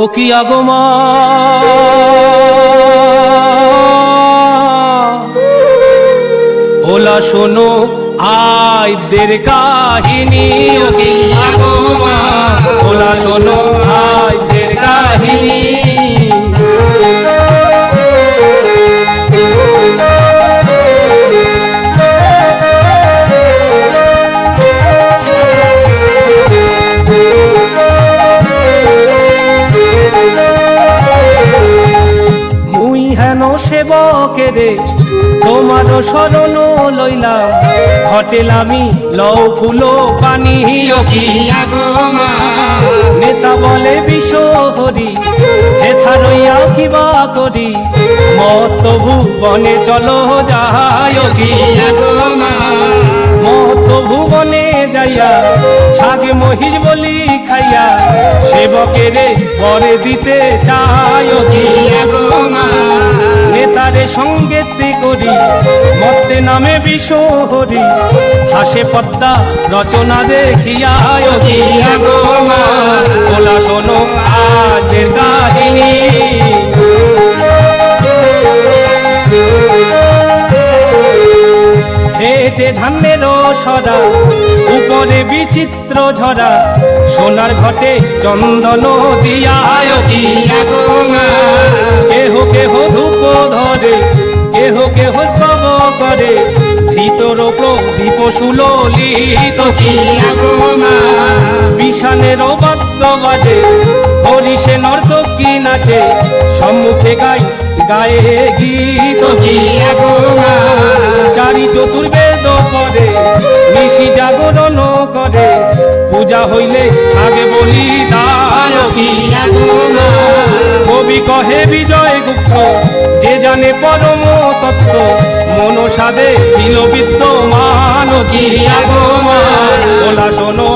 ও কি আগমা ওলা শোনো আইদের কাহিনী। ও কি আগমা ওলা শোনো আইদের কাহিনী। সেবকেরে তোমার শরণ লইলাম, ঘটেলামি লও ফুলো পানি। ও কি আগমা নেতা বলে বিশ্বহরি, হেথা রইয়া কিবা করি মত ভুবনে চলো যাই। ও কি আগমা মত ভুবনে যাইয়া ছাগে মহিষ বলি খাইয়া সেবকেরে বরে দিতে চাই। ও কি আগমা নেতারে সঙ্গেতে করি মত্তে নামে বিশ্বহরি, হাসে পদ্মা রচনা দেখিয়া। ও কি আগমা ওলা শোনো আজের কাহিনী। হেটে ধানের সরা উপরে বিচিত্র ঝরা, সোনার ঘটে চন্দন দিয়া। ও কি আগমা কেহ কেহ ধূপ ধরে, কেহ কেহ স্তব করে, ভিতর প্রদীপ সুললিত। কি আগমা বিষানের বাদ্য বাজে, হরিষে নর্তকী নাচে, সম্মুখে গাই গায়ে গীত। কি আগমা চারি চতুর্বেদ পড়ে, নিশি জাগরণ করে, পূজা হইলে ছাগে বলি দান। কি আগমা কবি কহে বিজয় গুপ্ত, যে জানে পরম তত্ত্ব, মনসাদে দিল বিদ্যমান। কি আগমা ওলা শোনো